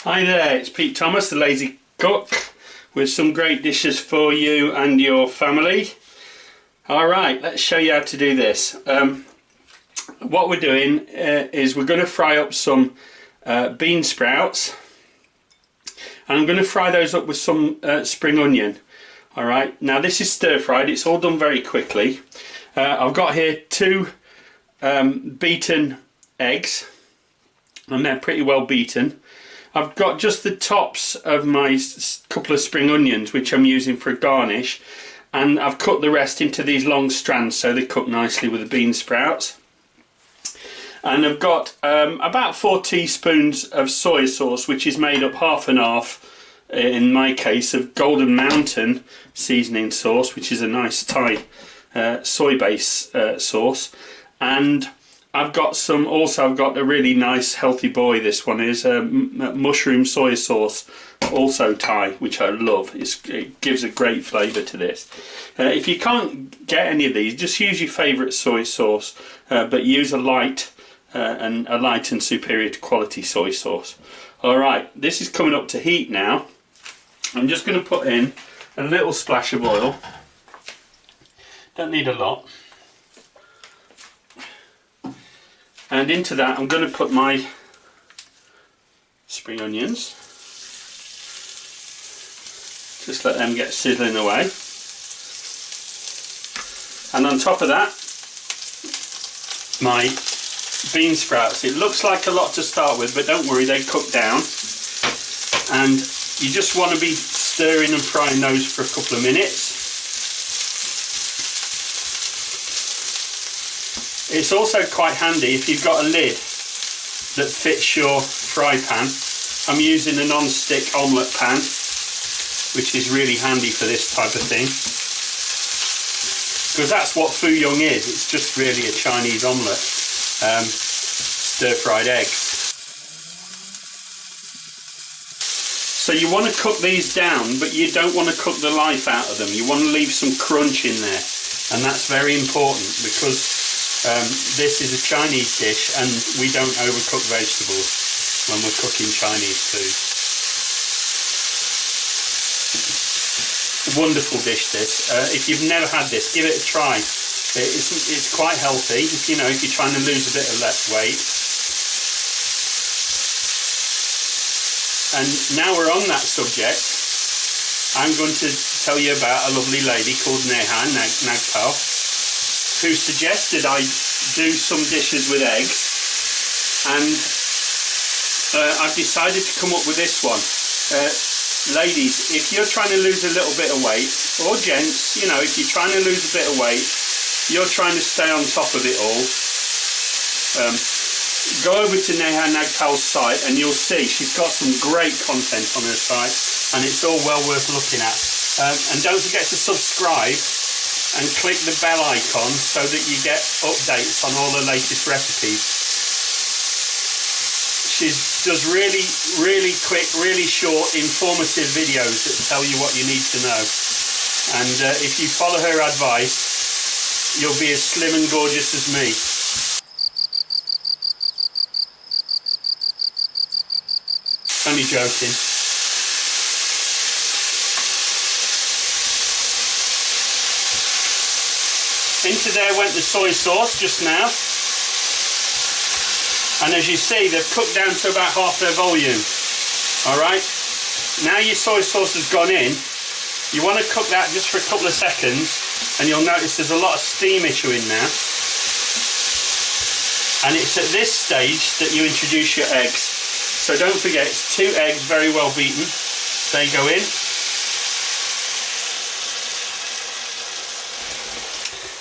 Hi there, it's Pete Thomas, the Lazy Cook, with some great dishes for you and your family. Alright, let's show you how to do this. What we're doing is we're going to fry up some bean sprouts, and I'm going to fry those up with some spring onion. Alright, now this is stir fried, it's all done very quickly. I've got here two beaten eggs, and they're pretty well beaten. I've got just the tops of my couple of spring onions, which I'm using for a garnish, and I've cut the rest into these long strands so they cook nicely with the bean sprouts. And I've got about 4 teaspoons of soy sauce, which is made up half and half, in my case, of Golden Mountain seasoning sauce, which is a nice Thai soy base sauce. And I've got a really nice healthy boy, this one is, mushroom soy sauce, also Thai, which I love. It gives a great flavour to this. If you can't get any of these, just use your favourite soy sauce, but use a light and superior to quality soy sauce. Alright, this is coming up to heat now. I'm just going to put in a little splash of oil. Don't need a lot. And into that I'm going to put my spring onions. Just let them get sizzling away. And on top of that, my bean sprouts. It looks like a lot to start with, but don't worry, they cook down. And you just want to be stirring and frying those for a couple of minutes. It's also quite handy if you've got a lid that fits your fry pan. I'm using a non-stick omelette pan, which is really handy for this type of thing, because that's what fuyong is. It's just really a Chinese omelette, stir-fried eggs. So you want to cook these down, but you don't want to cook the life out of them. You want to leave some crunch in there, and that's very important because this is a Chinese dish and we don't overcook vegetables when we're cooking Chinese food. Wonderful dish this. If you've never had this, give it a try. It's quite healthy, if you're trying to lose a bit of less weight. And now we're on that subject, I'm going to tell you about a lovely lady called Neha Nagpal, who suggested I do some dishes with eggs, and I've decided to come up with this one. Ladies, if you're trying to lose a little bit of weight, or gents, if you're trying to lose a bit of weight, you're trying to stay on top of it all, go over to Neha Nagpal's site and you'll see she's got some great content on her site, and it's all well worth looking at. And don't forget to subscribe and click the bell icon so that you get updates on all the latest recipes. She does really quick, really short, informative videos that tell you what you need to know. And if you follow her advice, you'll be as slim and gorgeous as me. Only joking. Into there went the soy sauce just now, and as you see, they've cooked down to about half their volume. Alright, now your soy sauce has gone in. You want to cook that just for a couple of seconds, and you'll notice there's a lot of steam issuing now. And it's at this stage that you introduce your eggs. So don't forget, it's 2 eggs very well beaten. They go in.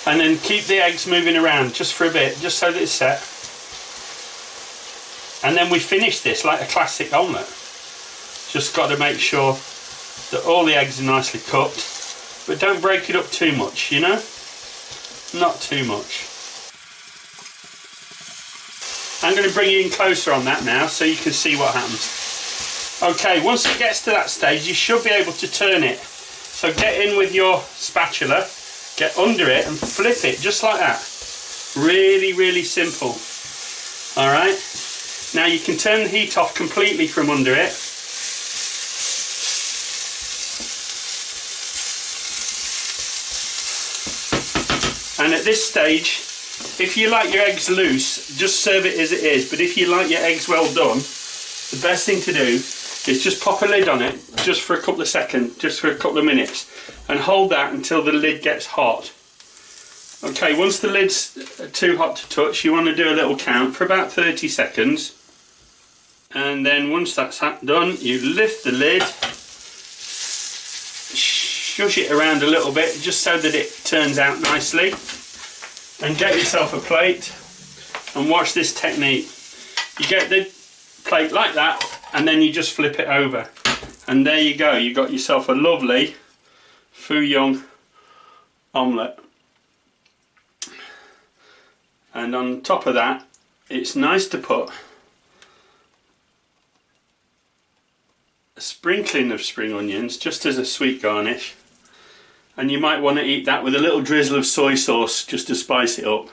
And then keep the eggs moving around just for a bit, just so that it's set. And then we finish this like a classic omelette. Just got to make sure that all the eggs are nicely cooked, but don't break it up too much, not too much. I'm going to bring you in closer on that now so you can see what happens. Okay, once it gets to that stage, you should be able to turn it. So get in with your spatula, get under it and flip it just like that. Really simple. Alright, now you can turn the heat off completely from under it, And at this stage, if you like your eggs loose, just serve it as it is. But if you like your eggs well done, the best thing to do is just pop a lid on it just for a couple of seconds, just for a couple of minutes, and hold that until the lid gets hot. Okay, once the lid's too hot to touch, you want to do a little count for about 30 seconds. And then once that's done, you lift the lid, shush it around a little bit just so that it turns out nicely, and get yourself a plate and watch this technique. You get the plate like that, and then you just flip it over, and there you go, you got yourself a lovely fouillon omelette. And on top of that, it's nice to put a sprinkling of spring onions just as a sweet garnish, and you might want to eat that with a little drizzle of soy sauce just to spice it up.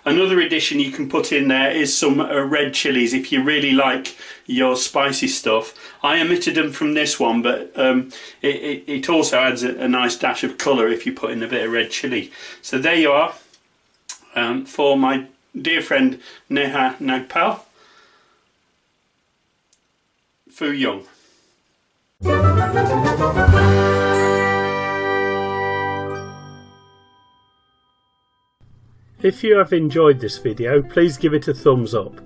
Another addition you can put in there is some red chilies if you really like your spicy stuff. I omitted them from this one, but it also adds a nice dash of colour if you put in a bit of red chilli. So there you are, for my dear friend Neha Nagpal, fouillon. If you have enjoyed this video, please give it a thumbs up.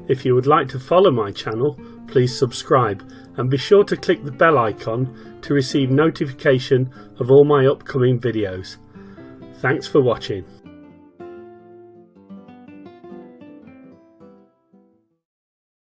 If you would like to follow my channel, please subscribe, and be sure to click the bell icon to receive notification of all my upcoming videos. Thanks for watching.